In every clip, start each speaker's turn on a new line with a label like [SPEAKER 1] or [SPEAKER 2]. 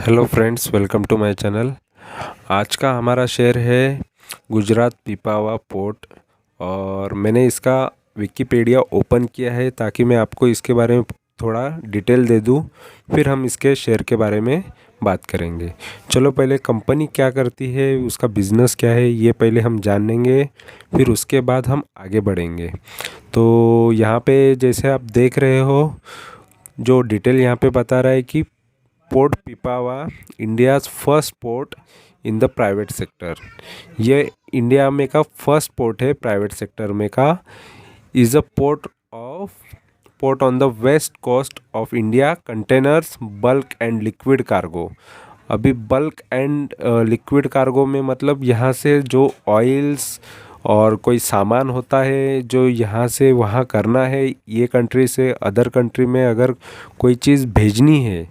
[SPEAKER 1] Hello friends, welcome to my channel. आज का हमारा शेयर है गुजरात पिपावा पोर्ट। और मैंने इसका विकिपीडिया ओपन किया है ताकि मैं आपको इसके बारे में थोड़ा डिटेल दे दूं, फिर हम इसके शेयर के बारे में बात करेंगे। चलो पहले कंपनी क्या करती है, उसका बिज़नेस क्या है, ये पहले हम जानेंगे, फिर उसके बाद हम आगे बढ़ेंगे। तो यहाँ पे जैसे आप देख रहे हो, जो डिटेल यहाँ पे बता रहा है कि port Pipavav India's first port in the private sector. ये इंडिया में का फर्स्ट पोर्ट है प्राइवेट सेक्टर में का। Is a port on the west coast of India, containers, bulk and liquid cargo. अभी बल्क एंड लिक्विड कार्गो में मतलब यहाँ से जो ऑयल्स और कोई सामान होता है जो यहाँ से वहाँ करना है, ये कंट्री से अदर कंट्री में अगर कोई चीज़ भेजनी है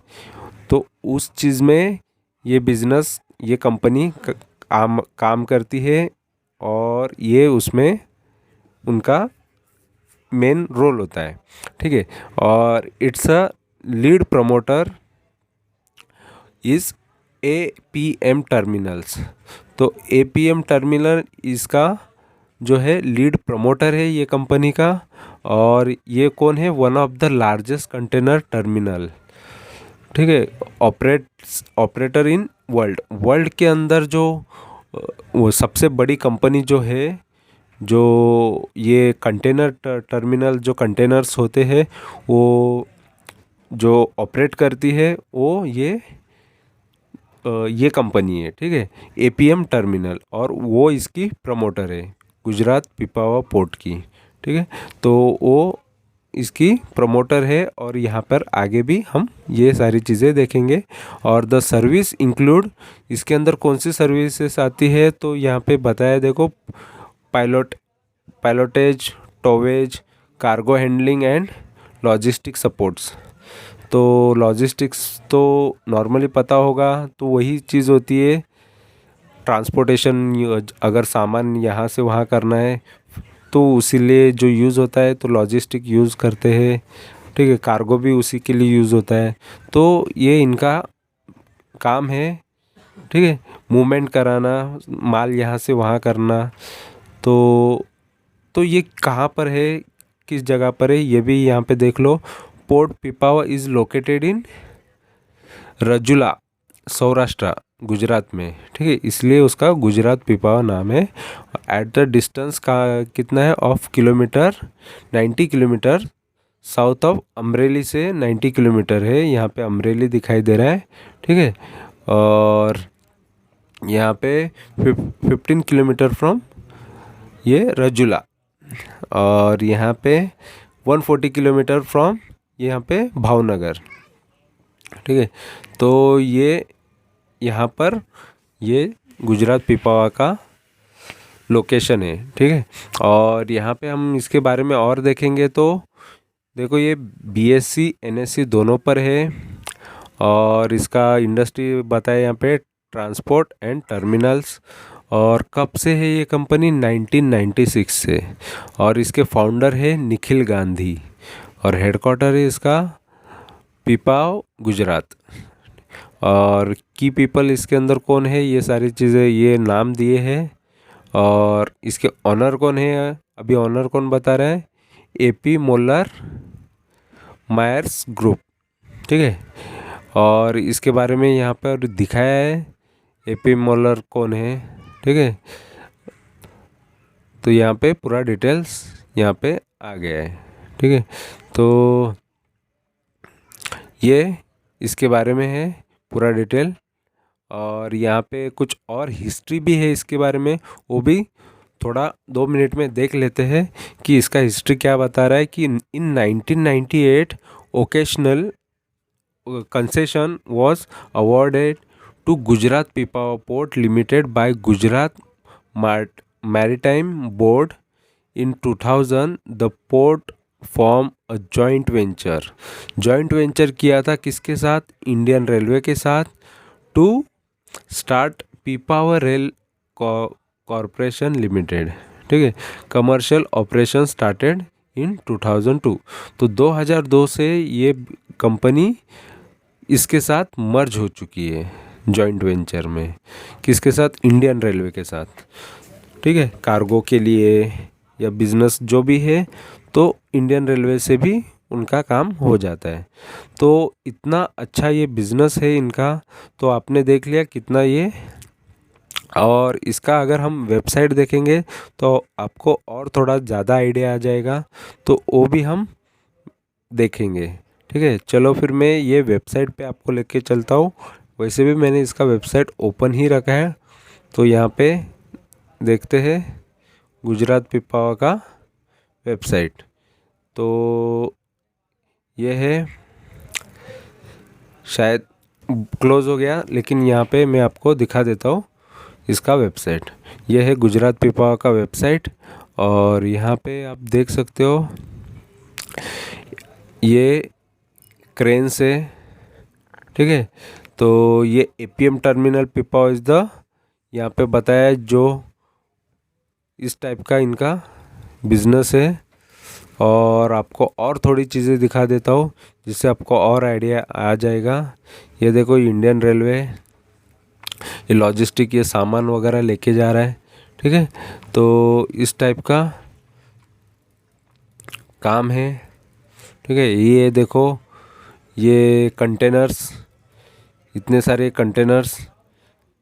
[SPEAKER 1] तो उस चीज़ में ये बिज़नेस, ये कंपनी काम करती है और ये उसमें उनका मेन रोल होता है। ठीक है। और it's a lead promoter is APM terminals. तो एपीएम टर्मिनल इसका जो है लीड प्रमोटर है ये कंपनी का। और ये कौन है? One of the largest container terminal. ठीक है। ऑपरेटर इन वर्ल्ड के अंदर जो वो सबसे बड़ी कंपनी जो है, जो ये कंटेनर टर्मिनल, जो कंटेनर्स होते हैं वो जो ऑपरेट करती है, वो ये कंपनी है। ठीक है, एपीएम टर्मिनल, और वो इसकी प्रमोटर है गुजरात पिपावा पोर्ट की। ठीक है, तो वो इसकी प्रमोटर है और यहाँ पर आगे भी हम ये सारी चीज़ें देखेंगे। और द सर्विस इंक्लूड, इसके अंदर कौन सी सर्विसेज आती है तो यहाँ पे बताया देखो, pilotage, towage, cargo handling and logistic supports. तो लॉजिस्टिक्स तो नॉर्मली पता होगा, तो वही चीज़ होती है ट्रांसपोर्टेशन। अगर सामान यहाँ से वहाँ करना है तो उसी लिए जो यूज़ होता है, तो लॉजिस्टिक यूज़ करते हैं। ठीक है, कार्गो भी उसी के लिए यूज़ होता है। तो ये इनका काम है। ठीक है, मूवमेंट कराना, माल यहाँ से वहाँ करना। तो ये कहाँ पर है, किस जगह पर है, ये भी यहाँ पे देख लो। Port Pipavav is located in Rajula, Saurashtra, Gujarat में। ठीक है, इसलिए उसका गुजरात पिपावा नाम है। एट द डिस्टेंस का कितना है of kilometre, 90 kilometre south of Amreli से 90 किलोमीटर है। यहाँ पे अमरेली दिखाई दे रहा है। ठीक है, और यहाँ पे 15 किलोमीटर फ्रॉम ये रजुला, और यहाँ पे 140 किलोमीटर फ्रॉम यहाँ पे भावनगर। ठीक है, तो ये यहाँ पर ये गुजरात पिपावा का लोकेशन है। ठीक है, और यहाँ पे हम इसके बारे में और देखेंगे तो देखो, ये बीएससी एनएससी दोनों पर है। और इसका इंडस्ट्री बताया यहाँ पे ट्रांसपोर्ट एंड टर्मिनल्स। और कब से है ये कंपनी? 1996 से। और इसके फाउंडर है निखिल गांधी, और हेडक्वार्टर है इसका पिपाव, गुजरात। और की पीपल इसके अंदर कौन है, ये सारी चीज़ें ये नाम दिए हैं। और इसके ऑनर कौन है, अभी ऑनर कौन बता रहा है? AP Moller Maersk group. ठीक है, और इसके बारे में यहाँ पर दिखाया है एपी मोल्लर कौन है। ठीक है, तो यहाँ पे पूरा डिटेल्स यहाँ पे आ गया है। ठीक है, तो ये इसके बारे में है पूरा डिटेल। और यहाँ पे कुछ और हिस्ट्री भी है इसके बारे में, वो भी थोड़ा 2 मिनट में देख लेते हैं कि इसका हिस्ट्री क्या बता रहा है। कि इन 1998 occasional concession was awarded to Gujarat Pipavav Port Limited by Gujarat Maritime Board. In 2000 the port form a joint venture. Joint venture किया था किसके साथ? इंडियन रेलवे के साथ, to start Pipavav rail corporation limited. ठीक है, कमर्शियल ऑपरेशन स्टार्टेड इन 2002। तो 2002 से ये कंपनी इसके साथ मर्ज हो चुकी है जॉइंट वेंचर में। किसके साथ? इंडियन रेलवे के साथ। ठीक है, कार्गो के लिए या बिजनेस जो भी है, तो इंडियन रेलवे से भी उनका काम हो जाता है। तो इतना अच्छा ये बिजनेस है इनका, तो आपने देख लिया कितना ये। और इसका अगर हम वेबसाइट देखेंगे तो आपको और थोड़ा ज़्यादा आइडिया आ जाएगा, तो वो भी हम देखेंगे। ठीक है, चलो फिर मैं ये वेबसाइट पे आपको लेके चलता हूँ। वैसे भी मैंने इसका वेबसाइट ओपन ही रखा है, तो यहाँ पे देखते हैं गुजरात पिपावा का वेबसाइट। तो ये है, शायद क्लोज़ हो गया, लेकिन यहाँ पे मैं आपको दिखा देता हूँ इसका वेबसाइट। ये है गुजरात पिपावा का वेबसाइट, और यहाँ पे आप देख सकते हो ये क्रेन से। ठीक है, तो ये APM terminal Pipavav is the, यहाँ पे बताया है जो इस टाइप का इनका बिजनेस है। और आपको और थोड़ी चीज़ें दिखा देता हूँ जिससे आपको और आइडिया आ जाएगा। ये देखो इंडियन रेलवे, ये लॉजिस्टिक, ये सामान वगैरह लेके जा रहा है। ठीक है, तो इस टाइप का काम है। ठीक है, ये देखो ये कंटेनर्स, इतने सारे कंटेनर्स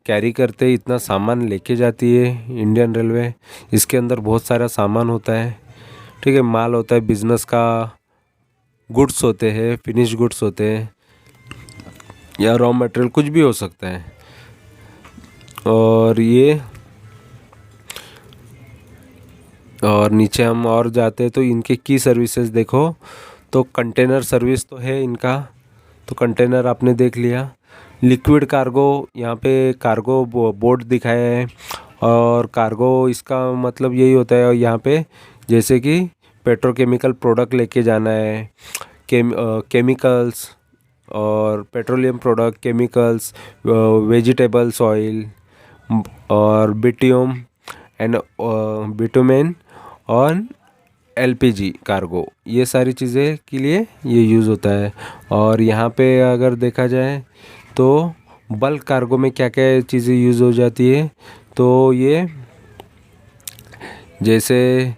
[SPEAKER 1] कैरी करते, इतना सामान लेके जाती है इंडियन रेलवे। इसके अंदर बहुत सारा सामान होता है। ठीक है, माल होता है बिजनेस का, गुड्स होते हैं, फिनिश गुड्स होते हैं, या रॉ मटेरियल कुछ भी हो सकता है। और ये, और नीचे हम और जाते हैं तो इनके की सर्विसेज देखो। तो कंटेनर सर्विस तो है इनका, तो कंटेनर आपने देख लिया। लिक्विड कार्गो, यहाँ पे कार्गो बोर्ड दिखाया है, और कार्गो इसका मतलब यही होता है यहाँ पे, जैसे कि पेट्रोकेमिकल प्रोडक्ट लेके जाना है, केमिकल्स और petroleum product, chemicals, vegetables oil, और बिट्यूम एंड बिटुमेन और एलपीजी कार्गो, ये सारी चीज़ें के लिए ये यूज़ होता है। और यहाँ पे अगर देखा जाए तो बल्क कार्गो में क्या क्या चीज़ें यूज़ हो जाती है, तो ये जैसे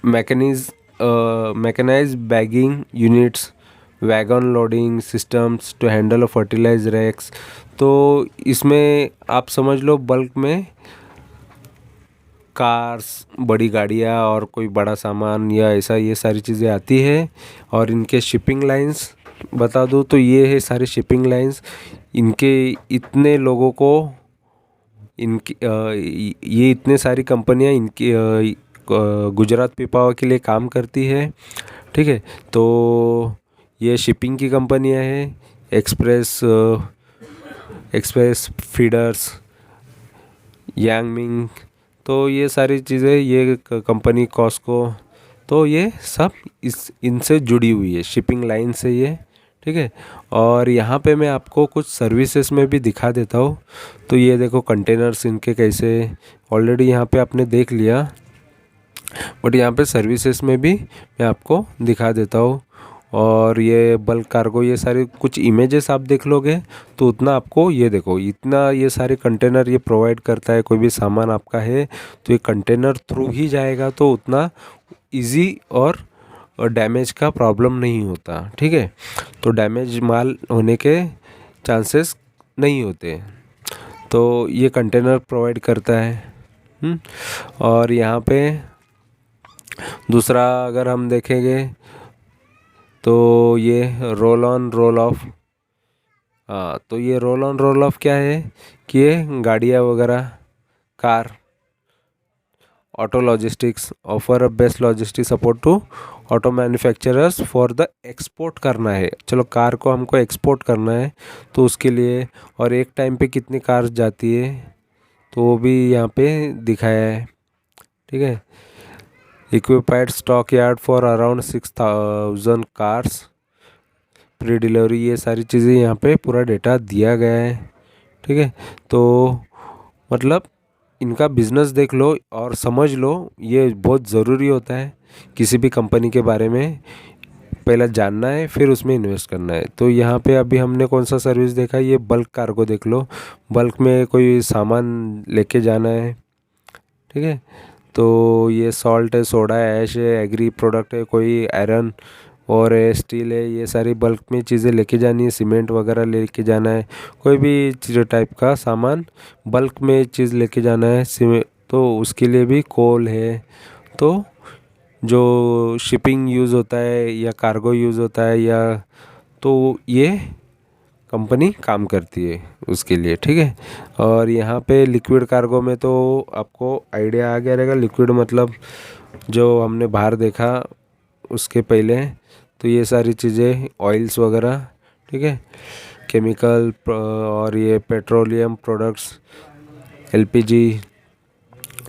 [SPEAKER 1] mechanise bagging units, wagon loading systems to handle fertilise racks. तो इसमें आप समझ लो बल्क में कार्स, बड़ी गाड़ियाँ और कोई बड़ा सामान या ऐसा, ये सारी चीज़ें आती है। और इनके शिपिंग लाइंस बता दूँ तो ये है सारे शिपिंग लाइंस। इनके इतने लोगों को, इनकी ये इतने सारी कंपनियां इनकी गुजरात पिपावा के लिए काम करती है। ठीक है, तो ये शिपिंग की कंपनियां हैं, एक्सप्रेस फीडर्स, यांगमिंग, तो ये सारी चीज़ें, ये कंपनी कॉस्को, तो ये सब इनसे जुड़ी हुई है, शिपिंग लाइन से ये। ठीक है, और यहाँ पे मैं आपको कुछ सर्विसेज में भी दिखा देता हूँ। तो ये देखो कंटेनर्स इनके कैसे, ऑलरेडी यहाँ पे आपने देख लिया, बट यहाँ पे सर्विसेज में भी मैं आपको दिखा देता हूँ। और ये बल्क कार्गो, ये सारे कुछ इमेजेस आप देख लोगे तो उतना आपको, ये देखो इतना ये सारे कंटेनर ये प्रोवाइड करता है। कोई भी सामान आपका है तो ये कंटेनर थ्रू ही जाएगा, तो उतना इजी और डैमेज का प्रॉब्लम नहीं होता। ठीक है, तो डैमेज माल होने के चांसेस नहीं होते, तो ये कंटेनर प्रोवाइड करता है। और यहाँ पे दूसरा अगर हम देखेंगे तो ये रोल ऑन रोल ऑफ। हाँ, तो ये रोल ऑन रोल ऑफ क्या है कि ये गाड़ियाँ वगैरह, car, auto logistics offer a best logistic support to auto manufacturers for the export करना है। चलो कार को हमको एक्सपोर्ट करना है तो उसके लिए, और एक टाइम पे कितनी कार जाती है तो वो भी यहाँ पे दिखाया है। ठीक है, equipped stock yard for around 6000 cars pre delivery, ये सारी चीज़ें यहाँ पे पूरा डेटा दिया गया है। ठीक है, तो मतलब इनका बिजनेस देख लो और समझ लो, ये बहुत ज़रूरी होता है किसी भी कंपनी के बारे में पहले जानना है, फिर उसमें इन्वेस्ट करना है। तो यहाँ पे अभी हमने कौन सा सर्विस देखा, ये बल्क कार्गो देख लो। बल्क में कोई सामान लेके जाना है, ठीक है। तो ये सॉल्ट है, सोडा है, ऐश है, एग्री प्रोडक्ट है, कोई आयरन और स्टील है, ये सारी बल्क में चीज़ें लेके जानी है। सीमेंट वगैरह लेके जाना है, कोई भी चीज़ टाइप का सामान बल्क में चीज़ लेके जाना है। सीमेंट तो उसके लिए भी कोल है। तो जो शिपिंग यूज़ होता है या कार्गो यूज़ होता है या, तो ये कंपनी काम करती है उसके लिए, ठीक है। और यहाँ पे लिक्विड कार्गो में तो आपको आइडिया आ गया रहेगा। लिक्विड मतलब जो हमने बाहर देखा उसके पहले, तो ये सारी चीज़ें ऑयल्स वगैरह, ठीक है, केमिकल और ये पेट्रोलियम प्रोडक्ट्स, एलपीजी,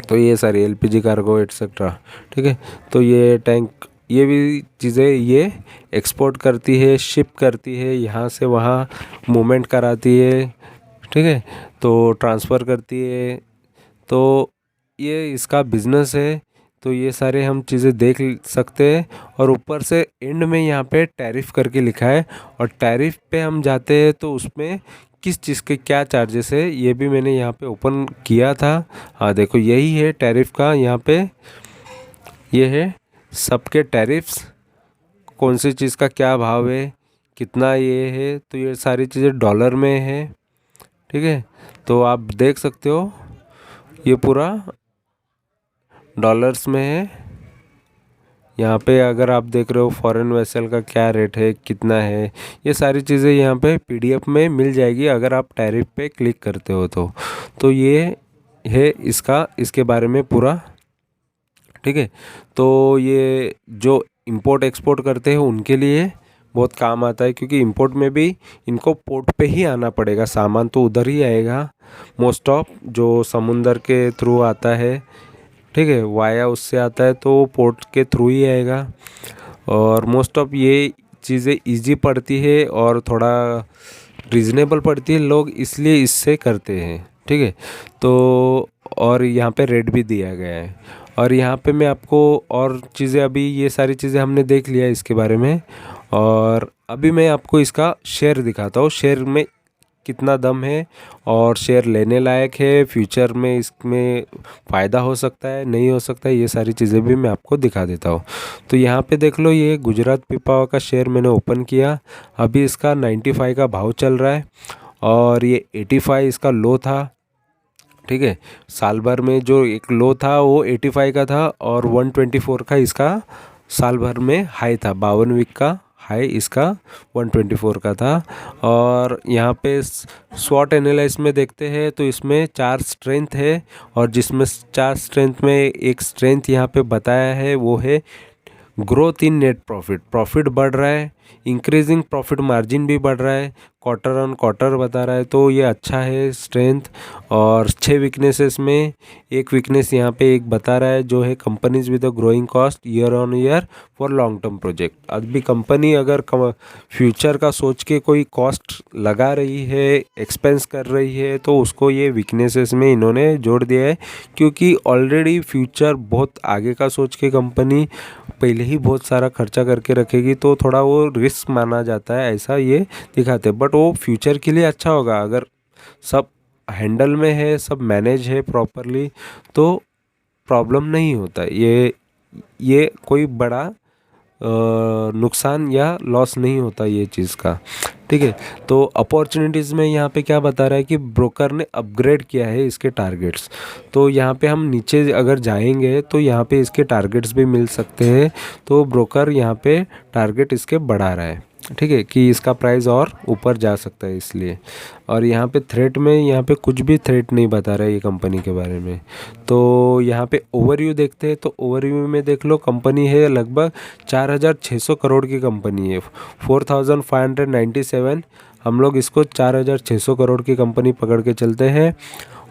[SPEAKER 1] तो ये सारी एलपीजी कार्गो एट्सेट्रा, ठीक है। तो ये टैंक, ये भी चीज़ें ये एक्सपोर्ट करती है, शिप करती है, यहाँ से वहाँ मूवमेंट कराती है, ठीक है, तो ट्रांसफ़र करती है। तो ये इसका बिजनेस है। तो ये सारे हम चीज़ें देख सकते हैं। और ऊपर से एंड में यहाँ पे टैरिफ करके लिखा है, और टैरिफ पे हम जाते हैं तो उसमें किस चीज़ के क्या चार्जेस है ये भी मैंने यहाँ पे ओपन किया था। हाँ देखो, यही है टैरिफ का। यहाँ पे ये है सबके टैरिफ्स, कौन सी चीज़ का क्या भाव है, कितना ये है। तो ये सारी चीज़ें डॉलर में है, ठीक है। तो आप देख सकते हो ये पूरा डॉलर्स में है। यहाँ पे अगर आप देख रहे हो फॉरेन वेसल का क्या रेट है, कितना है, ये सारी चीज़ें यहाँ पे पीडीएफ में मिल जाएगी अगर आप टैरिफ पे क्लिक करते हो तो ये है इसका, इसके बारे में पूरा, ठीक है। तो ये जो इंपोर्ट एक्सपोर्ट करते हैं उनके लिए बहुत काम आता है, क्योंकि इंपोर्ट में भी इनको पोर्ट पे ही आना पड़ेगा, सामान तो उधर ही आएगा मोस्ट ऑफ, जो समुंदर के थ्रू आता है, ठीक है, वाया उससे आता है तो पोर्ट के थ्रू ही आएगा। और मोस्ट ऑफ ये चीज़ें इजी पड़ती है और थोड़ा रीज़नेबल पड़ती है, लोग इसलिए इससे करते हैं, ठीक है। तो और यहाँ पे रेट भी दिया गया है। और यहाँ पे मैं आपको और चीज़ें, अभी ये सारी चीज़ें हमने देख लिया इसके बारे में, और अभी मैं आपको इसका शेयर दिखाता हूँ, शेयर में कितना दम है और शेयर लेने लायक है, फ्यूचर में इसमें फ़ायदा हो सकता है, नहीं हो सकता है, ये सारी चीज़ें भी मैं आपको दिखा देता हूँ। तो यहाँ पे देख लो, ये गुजरात पिपावाव का शेयर मैंने ओपन किया। अभी इसका 95 का भाव चल रहा है और ये 85 इसका लो था, ठीक है। साल भर में जो एक लो था वो 85 का था और 124 का इसका साल भर में हाई था। 52 वीक का हाई इसका 124 का था। और यहाँ पे स्वॉट एनालिसिस में देखते हैं तो इसमें 4 स्ट्रेंथ है, और जिसमें 4 स्ट्रेंथ में एक स्ट्रेंथ यहाँ पे बताया है वो है growth in net profit, profit बढ़ रहा है, इंक्रीजिंग प्रॉफिट मार्जिन भी बढ़ रहा है, क्वार्टर ऑन क्वार्टर बता रहा है, तो ये अच्छा है स्ट्रेंथ। और 6 वीकनेसेस में एक वीकनेस यहाँ पे एक बता रहा है जो है companies with a growing cost year on year for long term project. अभी कंपनी अगर फ्यूचर का सोच के कोई कॉस्ट लगा रही है, एक्सपेंस कर रही है, तो उसको ये वीकनेसेस में इन्होंने जोड़ दिया है, क्योंकि ऑलरेडी फ्यूचर बहुत आगे का सोच के कंपनी पहले ही बहुत सारा खर्चा करके रखेगी, तो थोड़ा वो रिस्क माना जाता है, ऐसा ये दिखाते हैं। बट वो फ्यूचर के लिए अच्छा होगा अगर सब हैंडल में है, सब मैनेज है प्रॉपरली, तो प्रॉब्लम नहीं होता। ये कोई बड़ा नुकसान या लॉस नहीं होता ये चीज़ का, ठीक है। तो अपॉर्चुनिटीज़ में यहाँ पे क्या बता रहा है कि ब्रोकर ने अपग्रेड किया है इसके टारगेट्स। तो यहाँ पे हम नीचे अगर जाएंगे तो यहाँ पे इसके टारगेट्स भी मिल सकते हैं। तो ब्रोकर यहाँ पे टारगेट इसके बढ़ा रहा है, ठीक है, कि इसका प्राइस और ऊपर जा सकता है इसलिए। और यहाँ पे थ्रेट में यहाँ पे कुछ भी थ्रेट नहीं बता रहा है ये कंपनी के बारे में। तो यहाँ पे ओवरव्यू देखते हैं, तो ओवरव्यू में देख लो कंपनी है लगभग 4600 करोड़ की कंपनी है, 4597। हम लोग इसको 4600 करोड़ की कंपनी पकड़ के चलते हैं।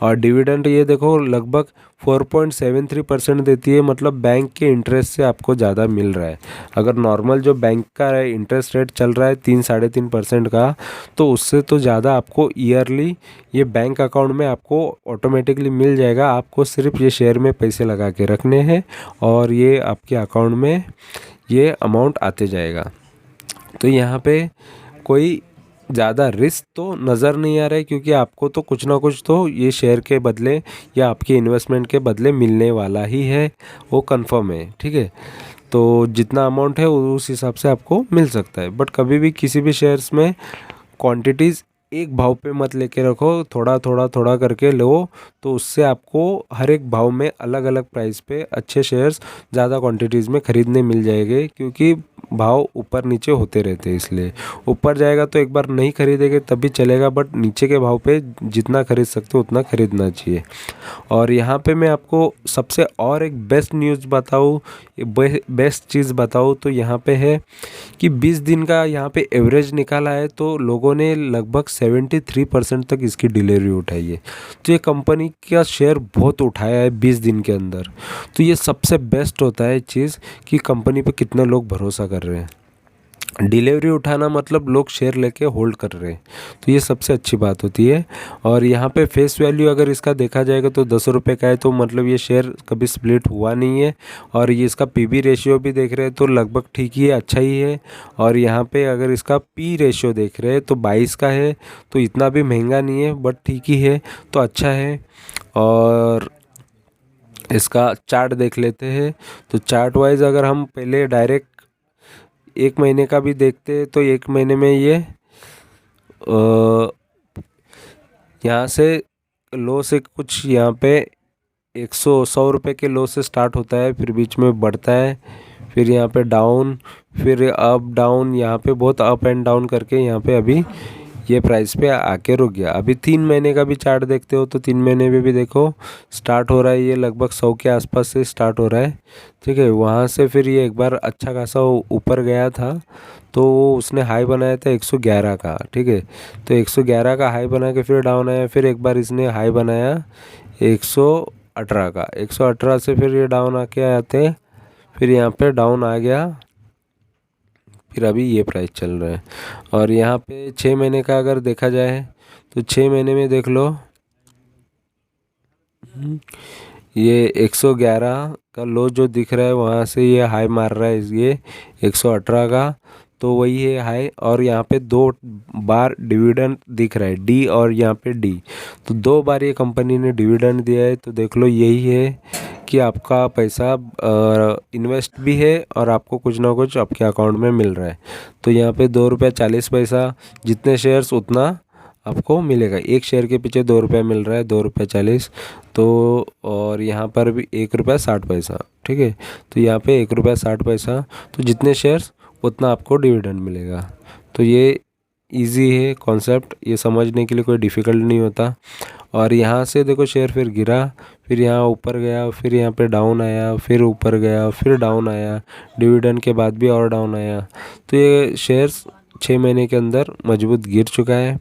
[SPEAKER 1] और डिविडेंड ये देखो लगभग 4.73% देती है, मतलब बैंक के इंटरेस्ट से आपको ज़्यादा मिल रहा है। अगर नॉर्मल जो बैंक का इंटरेस्ट रेट चल रहा है 3-3.5% का, तो उससे तो ज़्यादा आपको ईयरली ये बैंक अकाउंट में आपको ऑटोमेटिकली मिल जाएगा। आपको सिर्फ ये शेयर में पैसे लगा के रखने हैं और ये आपके अकाउंट में ये अमाउंट आते जाएगा। तो यहाँ पे कोई ज़्यादा रिस्क तो नज़र नहीं आ रहा है, क्योंकि आपको तो कुछ ना कुछ तो ये शेयर के बदले या आपके इन्वेस्टमेंट के बदले मिलने वाला ही है, वो कंफर्म है। ठीक है, तो जितना अमाउंट है उस हिसाब से आपको मिल सकता है। बट कभी भी किसी भी शेयर्स में क्वांटिटीज़ एक भाव पे मत लेके रखो, थोड़ा थोड़ा थोड़ा करके लो, तो उससे आपको हर एक भाव में अलग अलग प्राइस पे अच्छे शेयर्स ज़्यादा क्वांटिटीज़ में ख़रीदने मिल जाएंगे, क्योंकि भाव ऊपर नीचे होते रहते हैं। इसलिए ऊपर जाएगा तो एक बार नहीं खरीदेंगे तब भी चलेगा, बट नीचे के भाव पे जितना खरीद सकते हो उतना खरीदना चाहिए। और यहाँ पे मैं आपको सबसे और एक बेस्ट न्यूज़ बताऊँ, बेस्ट चीज़ बताऊँ तो यहाँ पे है कि 20 दिन का यहाँ पे एवरेज निकाला है, तो लोगों ने लगभग 73% तक इसकी डिलीवरी उठाई है। तो ये कंपनी का शेयर बहुत उठाया है 20 दिन के अंदर। तो ये सबसे बेस्ट होता है चीज़ कि कंपनी पे कितने लोग भरोसा कर रहे हैं। डिलीवरी उठाना मतलब लोग शेयर लेके होल्ड कर रहे हैं, तो ये सबसे अच्छी बात होती है। और यहाँ पे फेस वैल्यू अगर इसका देखा जाएगा तो 10 रुपये का है, तो मतलब ये शेयर कभी स्प्लिट हुआ नहीं है। और ये इसका पीबी रेशियो भी देख रहे हैं तो लगभग ठीक ही है, अच्छा ही है। और यहाँ पे अगर इसका पी रेशियो देख रहे हैं तो 22 का है, तो इतना भी महंगा नहीं है बट ठीक ही है, तो अच्छा है। और इसका चार्ट देख लेते हैं, तो चार्ट वाइज अगर हम पहले डायरेक्ट 1 महीने का भी देखते हैं तो 1 महीने में ये यहाँ से लो से कुछ यहाँ पे 100 रुपये के लो से स्टार्ट होता है, फिर बीच में बढ़ता है, फिर यहाँ पे डाउन, फिर अप डाउन, यहाँ पे बहुत अप एंड डाउन करके यहाँ पे अभी ये प्राइस पे आके रुक गया। अभी 3 महीने का भी चार्ट देखते हो तो 3 महीने में भी देखो स्टार्ट हो रहा है, ये लगभग 100 के आसपास से स्टार्ट हो रहा है। ठीक है, वहाँ से फिर ये एक बार अच्छा खासा ऊपर गया था, तो उसने हाई बनाया था 111 का। ठीक है, तो 111 का हाई बना के फिर डाउन आया, फिर एक बार इसने हाई बनाया 118 का, 118 से फिर ये डाउन आके आते हैं, फिर यहाँ पे डाउन आ गया, फिर अभी ये प्राइस चल रहा है। और यहाँ पे 6 महीने का अगर देखा जाए तो 6 महीने में देख लो, ये 111 का लो जो दिख रहा है वहाँ से ये हाई मार रहा है ये 118 का, तो वही है हाई। और यहाँ पे 2 बार डिविडेंड दिख रहा है, डी और यहाँ पे डी, तो 2 बार ये कंपनी ने डिविडेंड दिया है। तो देख लो यही है कि आपका पैसा इन्वेस्ट भी है और आपको कुछ ना कुछ आपके अकाउंट में मिल रहा है। तो यहाँ पे 2 रुपया 40 पैसा, जितने शेयर्स उतना आपको मिलेगा। एक शेयर के पीछे 2 रुपया मिल रहा है, 2 रुपया 40। तो और यहाँ पर भी 1 रुपया 60 पैसा। ठीक है, तो यहाँ पे 1 रुपया 60 पैसा, तो जितने शेयर्स उतना आपको डिविडेंड मिलेगा। तो ये इजी है कॉन्सेप्ट, ये समझने के लिए कोई डिफ़िकल्ट नहीं होता। और यहाँ से देखो शेयर फिर गिरा, फिर यहाँ ऊपर गया, फिर यहाँ पे डाउन आया, फिर ऊपर गया, फिर डाउन आया, डिविडेंड के बाद भी और डाउन आया। तो ये शेयर्स 6 महीने के अंदर मजबूत गिर चुका है,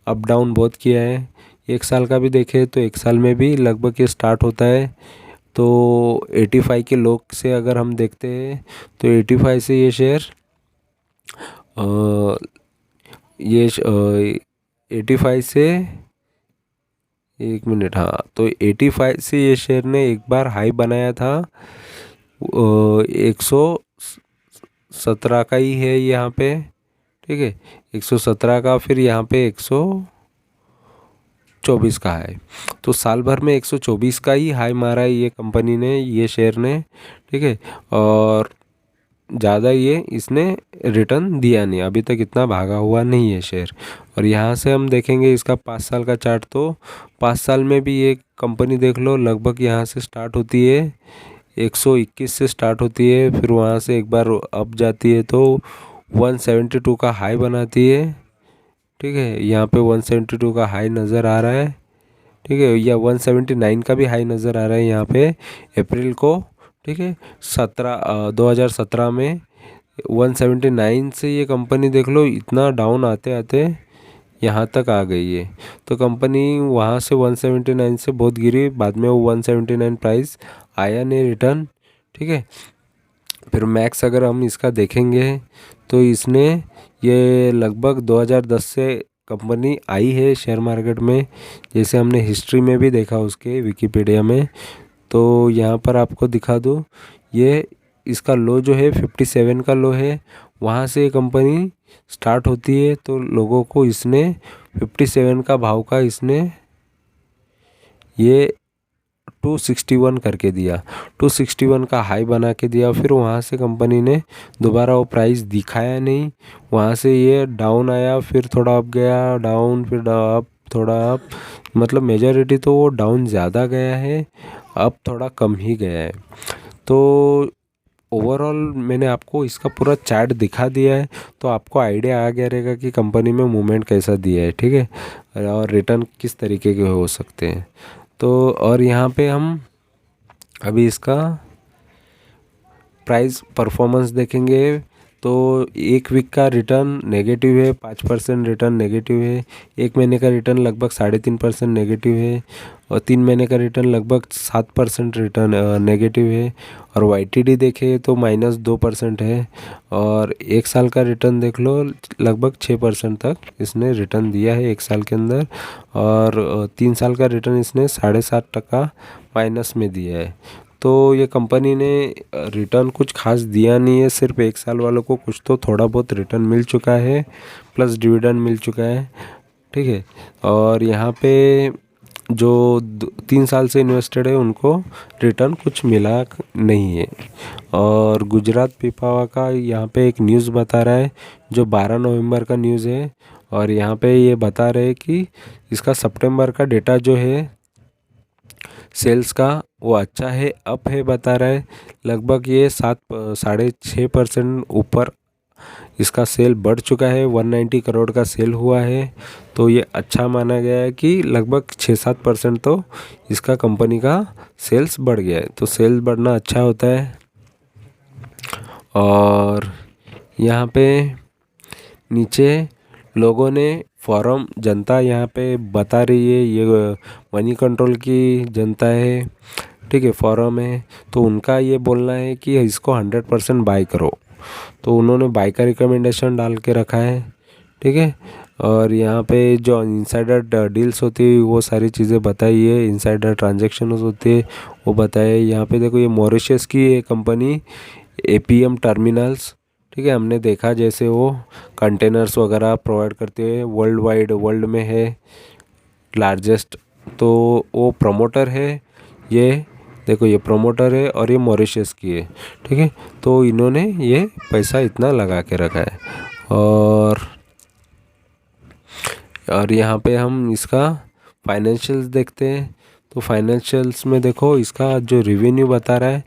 [SPEAKER 1] अप डाउन बहुत किया है। 1 साल का भी देखें तो 1 साल में भी लगभग ये स्टार्ट होता है। तो 85 के लो से अगर हम देखते हैं तो 85 से ये शेयर ये 85 से 1 मिनट, हाँ, तो 85 से ये शेयर ने एक बार हाई बनाया था, 117 का ही है यहाँ पे। ठीक है, 117 का, फिर यहाँ पे 124 का है। तो साल भर में 124 का ही हाई मारा है ये कंपनी ने, ये शेयर ने। ठीक है, और ज़्यादा ये इसने रिटर्न दिया नहीं, अभी तक इतना भागा हुआ नहीं है शेयर। और यहाँ से हम देखेंगे इसका 5 साल का चार्ट, तो 5 साल में भी ये कंपनी देख लो लगभग यहाँ से स्टार्ट होती है 121 से स्टार्ट होती है, फिर वहाँ से एक बार अप जाती है तो 172 का हाई बनाती है। ठीक है, यहाँ पे 172 का हाई नज़र आ रहा है। ठीक है, या 179 का भी हाई नज़र आ रहा है यहाँ पे अप्रैल को। ठीक है, 2017 में 179 से ये कंपनी देख लो इतना डाउन आते आते यहाँ तक आ गई है। तो कंपनी वहाँ से 179 से बहुत गिरी, बाद में वो 179 प्राइस आया नहीं रिटर्न। ठीक है, फिर मैक्स अगर हम इसका देखेंगे तो इसने ये लगभग 2010 से कंपनी आई है शेयर मार्केट में, जैसे हमने हिस्ट्री में भी देखा उसके विकिपीडिया में। तो यहाँ पर आपको दिखा दूँ, ये इसका लो जो है 57 का लो है, वहाँ से ये कंपनी स्टार्ट होती है। तो लोगों को इसने 57 का भाव का इसने ये 261 करके दिया, 261 का हाई बना के दिया। फिर वहाँ से कंपनी ने दोबारा वो प्राइस दिखाया नहीं, वहाँ से ये डाउन आया, फिर थोड़ा अप गया, डाउन, फिर अप, थोड़ा अप, मतलब मेजॉरिटी तो वो डाउन ज़्यादा गया है, अप थोड़ा कम ही गया है। तो ओवरऑल मैंने आपको इसका पूरा चार्ट दिखा दिया है, तो आपको आइडिया आ गया रहेगा कि कंपनी में मूवमेंट कैसा दिया है, ठीक है, और रिटर्न किस तरीके के हो सकते हैं। तो और यहाँ पे हम अभी इसका प्राइस परफॉर्मेंस देखेंगे। तो एक वीक का रिटर्न नेगेटिव है, 5% रिटर्न नेगेटिव है। एक महीने का रिटर्न लगभग 3.5% नेगेटिव है, और 3 महीने का रिटर्न लगभग 7% रिटर्न नेगेटिव है। और YTD देखें तो -2% है। और एक साल का रिटर्न देख लो, लगभग 6% तक इसने रिटर्न दिया है एक साल के अंदर। और 3 साल का रिटर्न इसने 7.5% माइनस में दिया है। तो ये कंपनी ने रिटर्न कुछ खास दिया नहीं है, सिर्फ एक साल वालों को कुछ तो थोड़ा बहुत रिटर्न मिल चुका है, प्लस डिविडेंड मिल चुका है, ठीक है। और यहाँ पे जो 3 साल से इन्वेस्टेड है उनको रिटर्न कुछ मिला नहीं है। और गुजरात पिपावा का यहाँ पे एक न्यूज़ बता रहा है, जो 12 नवंबर का न्यूज़ है। और यहाँ पे ये बता रहे हैं कि इसका सितंबर का डेटा जो है सेल्स का, वो अच्छा है, अप है बता रहा है। लगभग ये 6.5% ऊपर इसका सेल बढ़ चुका है, 190 करोड़ का सेल हुआ है। तो ये अच्छा माना गया है कि लगभग 6-7% तो इसका कंपनी का सेल्स बढ़ गया है। तो सेल्स बढ़ना अच्छा होता है। और यहाँ पे नीचे लोगों ने फॉरम, जनता यहाँ पे बता रही है, ये मनी कंट्रोल की जनता है, ठीक है, फॉरम है। तो उनका ये बोलना है कि इसको 100% बाय करो। तो उन्होंने बाय का रिकमेंडेशन डाल के रखा है, ठीक है। और यहाँ पे जो इनसाइडर डील्स होती है वो सारी चीज़ें बताई है, इनसाइडर ट्रांजेक्शन होती है वो बताए। यहाँ पे देखो, ये मॉरिशस की ये कंपनी APM टर्मिनल्स, ठीक है, हमने देखा जैसे वो कंटेनर्स वगैरह प्रोवाइड करते हैं, वर्ल्ड में है लार्जेस्ट। तो वो प्रमोटर है, ये देखो ये प्रमोटर है और ये मॉरिशस की है, ठीक है। तो इन्होंने ये पैसा इतना लगा के रखा है। और यहाँ पे हम इसका फाइनेंशियल्स देखते हैं। तो फाइनेंशियल्स में देखो, इसका जो रिवेन्यू बता रहा है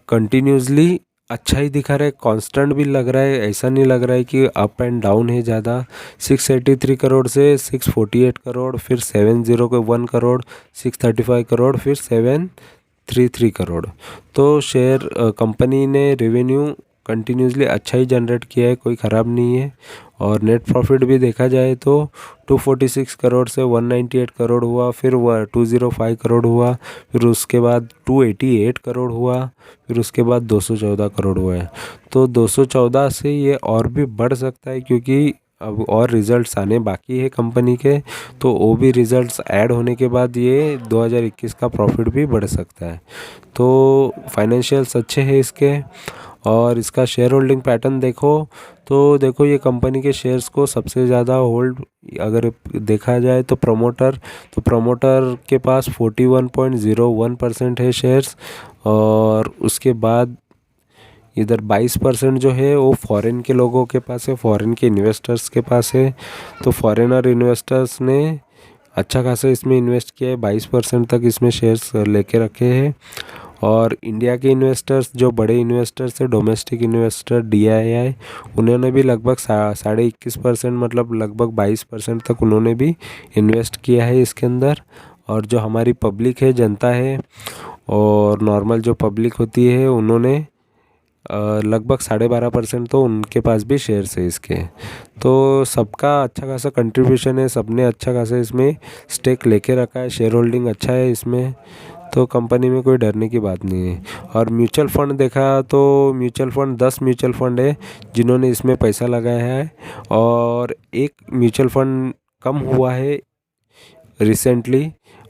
[SPEAKER 1] कंटिन्यूसली अच्छा ही दिखा रहा है, कांस्टेंट भी लग रहा है, ऐसा नहीं लग रहा है कि अप एंड डाउन है ज़्यादा। 683 करोड़ से 648 करोड़, फिर 701 करोड़, 635 करोड़, फिर 733 करोड़। तो शेयर कंपनी ने रेवेन्यू कंटिन्यूसली अच्छा ही जनरेट किया है, कोई ख़राब नहीं है। और नेट प्रॉफिट भी देखा जाए तो 246 करोड़ से 198 करोड़ हुआ, फिर 205 करोड़ हुआ, फिर उसके बाद 288 करोड़ हुआ, फिर उसके बाद 214 करोड़ हुआ है। तो 214 से ये और भी बढ़ सकता है, क्योंकि अब और रिजल्ट्स आने बाकी है कंपनी के। तो वो भी रिजल्ट्स ऐड होने के बाद ये 2021 का प्रॉफिट भी बढ़ सकता है। तो फाइनेंशियल्स अच्छे हैं इसके। और इसका शेयर होल्डिंग पैटर्न देखो, तो देखो ये कंपनी के शेयर्स को सबसे ज़्यादा होल्ड अगर देखा जाए तो प्रमोटर के पास 41.01% है शेयर्स। और उसके बाद इधर 22% जो है वो फॉरेन के लोगों के पास है, फॉरेन के इन्वेस्टर्स के पास है। तो फॉरेनर इन्वेस्टर्स ने अच्छा खासा इसमें इन्वेस्ट किया है, 22% तक इसमें शेयर्स लेके रखे हैं। और इंडिया के इन्वेस्टर्स, जो बड़े इन्वेस्टर्स है, डोमेस्टिक इन्वेस्टर DII, उन्होंने भी लगभग 21.5%, मतलब लगभग 22% तक उन्होंने भी इन्वेस्ट किया है इसके अंदर। और जो हमारी पब्लिक है, जनता है, और नॉर्मल जो पब्लिक होती है, उन्होंने लगभग 12.5% तो उनके पास भी शेयर्स है इसके। तो सबका अच्छा खासा कंट्रीब्यूशन है, सबने अच्छा खासा इसमें स्टेक लेके रखा है, शेयर होल्डिंग अच्छा है इसमें। तो कंपनी में कोई डरने की बात नहीं है। और म्यूचुअल फंड देखा तो म्यूचुअल फंड 10 म्यूचुअल फंड है जिन्होंने इसमें पैसा लगाया है। और एक म्यूचुअल फंड कम हुआ है रिसेंटली,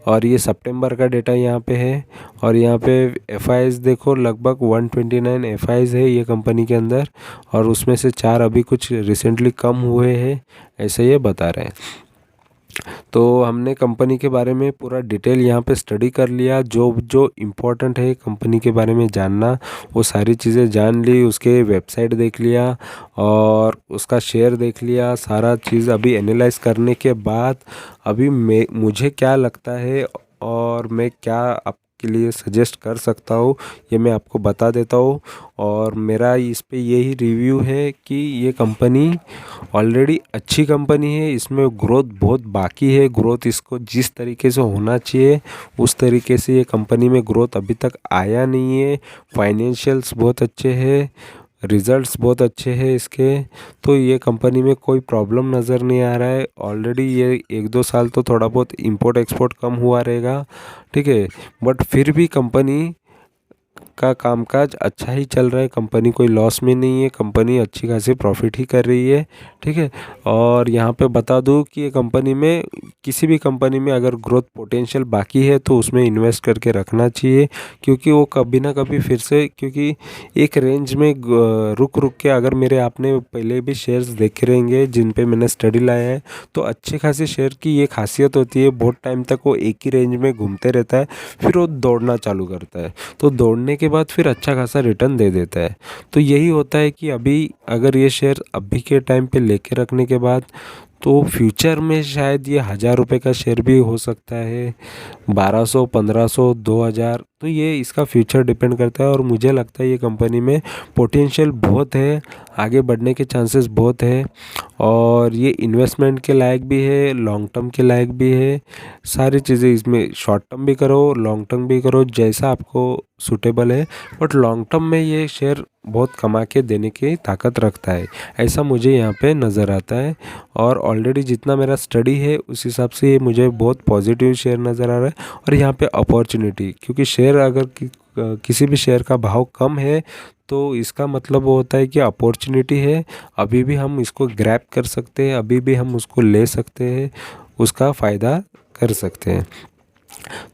[SPEAKER 1] और ये सितंबर का डेटा यहाँ पे है। और यहाँ पे एफआईएस देखो, लगभग 129 एफआईएस है ये कंपनी के अंदर, और उसमें से 4 अभी कुछ रिसेंटली कम हुए हैं, ऐसे ये बता रहे हैं। तो हमने कंपनी के बारे में पूरा डिटेल यहाँ पे स्टडी कर लिया, जो जो इम्पोर्टेंट है कंपनी के बारे में जानना वो सारी चीज़ें जान ली, उसके वेबसाइट देख लिया और उसका शेयर देख लिया, सारा चीज़ अभी एनालाइज करने के बाद अभी मुझे क्या लगता है और मैं क्या आपके लिए सजेस्ट कर सकता हूँ ये मैं आपको बता देता हूँ। और मेरा इस पे यही रिव्यू है कि ये कंपनी ऑलरेडी अच्छी कंपनी है, इसमें ग्रोथ बहुत बाकी है। ग्रोथ इसको जिस तरीके से होना चाहिए उस तरीके से ये कंपनी में ग्रोथ अभी तक आया नहीं है। फाइनेंशियल्स बहुत अच्छे हैं, रिजल्ट्स बहुत अच्छे हैं इसके, तो ये कंपनी में कोई प्रॉब्लम नज़र नहीं आ रहा है। ऑलरेडी ये 1-2 साल तो थोड़ा बहुत इंपोर्ट एक्सपोर्ट कम हुआ रहेगा, ठीक है, बट फिर भी कंपनी का कामकाज अच्छा ही चल रहा है। कंपनी कोई लॉस में नहीं है, कंपनी अच्छी खासी प्रॉफिट ही कर रही है, ठीक है। और यहाँ पे बता दूँ कि ये कंपनी में, किसी भी कंपनी में अगर ग्रोथ पोटेंशियल बाकी है तो उसमें इन्वेस्ट करके रखना चाहिए, क्योंकि वो कभी ना कभी फिर से, क्योंकि एक रेंज में रुक रुक के, अगर मेरे आपने पहले भी शेयर्स देखे रहेंगे जिन पे मैंने स्टडी लाया है, तो अच्छे खासे शेयर की ये खासियत होती है, बहुत टाइम तक वो एक ही रेंज में घूमते रहता है, फिर वो दौड़ना चालू करता है, तो दौड़ने के बाद फिर अच्छा खासा रिटर्न दे देता है। तो यही होता है कि अभी अगर ये शेयर अभी के टाइम पे लेके रखने के बाद, तो फ्यूचर में शायद ये 1,000 रुपये का शेयर भी हो सकता है, 1200, 1500, 2000, तो ये इसका फ्यूचर डिपेंड करता है। और मुझे लगता है ये कंपनी में पोटेंशियल बहुत है, आगे बढ़ने के चांसेस बहुत है, और ये इन्वेस्टमेंट के लायक भी है, लॉन्ग टर्म के लायक भी है। सारी चीज़ें इसमें, शॉर्ट टर्म भी करो, लॉन्ग टर्म भी करो, जैसा आपको सूटेबल है, बट लॉन्ग टर्म में ये शेयर बहुत कमा के देने की ताकत रखता है, ऐसा मुझे यहाँ पे नज़र आता है। और ऑलरेडी जितना मेरा स्टडी है उस हिसाब से ये मुझे बहुत पॉजिटिव शेयर नज़र आ रहा है। और यहाँ पे अपॉर्चुनिटी, क्योंकि शेयर अगर किसी भी शेयर का भाव कम है तो इसका मतलब वो होता है कि अपॉर्चुनिटी है, अभी भी हम इसको ग्रैब कर सकते हैं, अभी भी हम उसको ले सकते हैं, उसका फ़ायदा कर सकते हैं।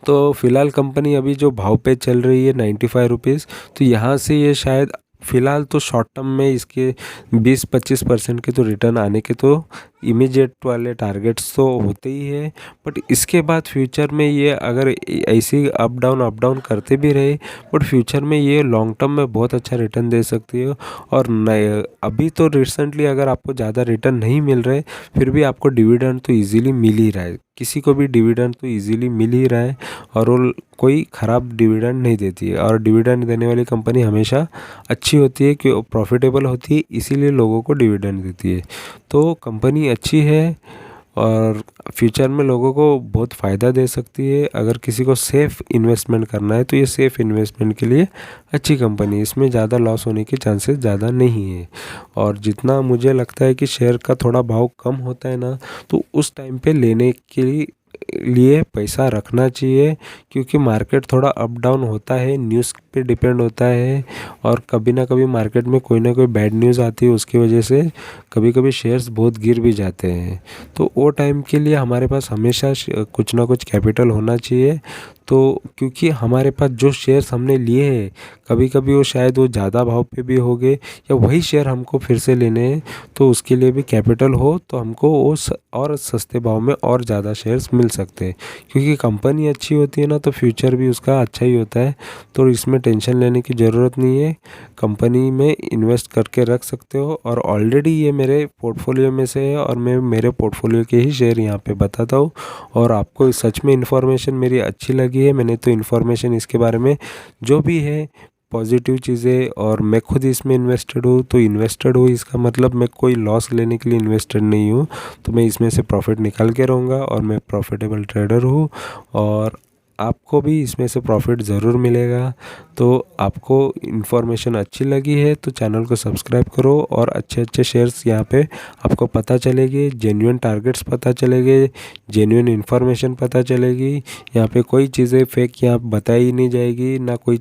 [SPEAKER 1] तो फ़िलहाल कंपनी अभी जो भाव पे चल रही है 95 रुपीज़, तो यहाँ से ये शायद फ़िलहाल तो शॉर्ट टर्म में इसके 20-25% के तो रिटर्न आने के तो इमीडिएट वाले टारगेट्स तो होते ही है, बट इसके बाद फ्यूचर में ये अगर ऐसे अप डाउन करते भी रहे, बट फ्यूचर में ये लॉन्ग टर्म में बहुत अच्छा रिटर्न दे सकती है। और नए अभी तो रिसेंटली अगर आपको ज़्यादा रिटर्न नहीं मिल रहे, फिर भी आपको डिविडेंड तो इजीली मिल ही रहा है, किसी को भी डिविडेंड तो इजीली मिल ही रहा है, और वो कोई ख़राब डिविडेंड नहीं देती है। और डिविडेंड देने वाली कंपनी हमेशा अच्छी होती है, कि प्रॉफिटेबल होती है, इसीलिए लोगों को डिविडेंड देती है। तो कंपनी अच्छी है और फ्यूचर में लोगों को बहुत फ़ायदा दे सकती है। अगर किसी को सेफ़ इन्वेस्टमेंट करना है तो ये सेफ़ इन्वेस्टमेंट के लिए अच्छी कंपनी है, इसमें ज़्यादा लॉस होने के चांसेस ज़्यादा नहीं है। और जितना मुझे लगता है कि शेयर का थोड़ा भाव कम होता है ना, तो उस टाइम पे लेने के लिए पैसा रखना चाहिए, क्योंकि मार्केट थोड़ा अप डाउन होता है, न्यूज़ पे डिपेंड होता है, और कभी ना कभी मार्केट में कोई ना कोई बैड न्यूज़ आती है, उसकी वजह से कभी कभी शेयर्स बहुत गिर भी जाते हैं। तो वो टाइम के लिए हमारे पास हमेशा कुछ ना कुछ कैपिटल होना चाहिए। तो क्योंकि हमारे पास जो शेयर्स हमने लिए हैं, कभी कभी वो शायद वो ज़्यादा भाव पे भी हो गए, या वही शेयर हमको फिर से लेने हैं, तो उसके लिए भी कैपिटल हो तो हमको वो और सस्ते भाव में और ज़्यादा शेयर्स मिल सकते हैं। क्योंकि कंपनी अच्छी होती है ना, तो फ्यूचर भी उसका अच्छा ही होता है, तो इसमें टेंशन लेने की ज़रूरत नहीं है, कंपनी में इन्वेस्ट करके रख सकते हो। और ऑलरेडी ये मेरे पोर्टफोलियो में से है, और मैं मेरे पोर्टफोलियो के ही शेयर यहाँ पे बताता हूँ। और आपको सच में इन्फॉर्मेशन मेरी अच्छी लगी है, मैंने तो इन्फॉर्मेशन इसके बारे में जो भी है पॉजिटिव चीज़ें, और मैं खुद इसमें इन्वेस्टेड हूँ, तो इन्वेस्टेड हूँ इसका मतलब मैं कोई लॉस लेने के लिए इन्वेस्टेड नहीं हूँ, तो मैं इसमें से प्रॉफिट निकाल के रहूँगा, और मैं प्रॉफिटेबल ट्रेडर हूँ, और आपको भी इसमें से प्रॉफिट ज़रूर मिलेगा। तो आपको इन्फॉर्मेशन अच्छी लगी है तो चैनल को सब्सक्राइब करो, और अच्छे अच्छे शेयर्स यहाँ पे आपको पता चलेगी, जेन्युइन टारगेट्स पता चलेंगे, जेन्युइन इन्फॉर्मेशन पता चलेगी। यहाँ पे कोई चीज़ें फेक यहाँ बताई नहीं जाएगी, ना कोई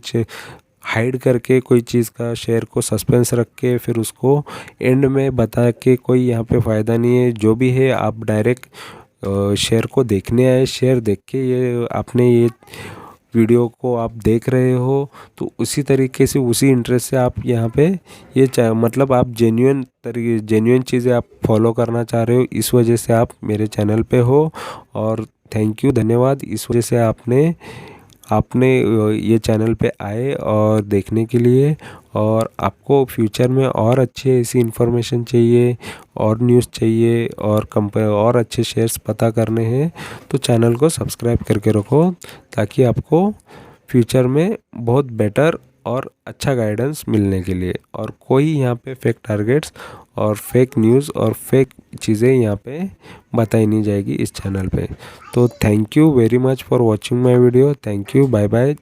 [SPEAKER 1] हाइड करके कोई चीज़ का शेयर को सस्पेंस रख के फिर उसको एंड में बता के कोई यहाँ पे फ़ायदा नहीं है। जो भी है आप डायरेक्ट शेयर को देखने आए, शेयर देख के ये आपने ये वीडियो को आप देख रहे हो, तो उसी तरीके से उसी इंटरेस्ट से आप यहाँ पे ये मतलब आप जेन्युइन चीज़ें आप फॉलो करना चाह रहे हो, इस वजह से आप मेरे चैनल पे हो। और थैंक यू, धन्यवाद, इस वजह से आपने आपने ये चैनल पे आए और देखने के लिए। और आपको फ्यूचर में और अच्छे ऐसी इन्फॉर्मेशन चाहिए और न्यूज़ चाहिए और अच्छे शेयर्स पता करने हैं तो चैनल को सब्सक्राइब करके रखो, ताकि आपको फ्यूचर में बहुत बेटर और अच्छा गाइडेंस मिलने के लिए, और कोई यहाँ पे फेक टारगेट्स और फेक न्यूज़ और फेक चीज़ें यहाँ पे बताई नहीं जाएगी इस चैनल पे। तो thank you very much for watching my video. Thank you, bye bye.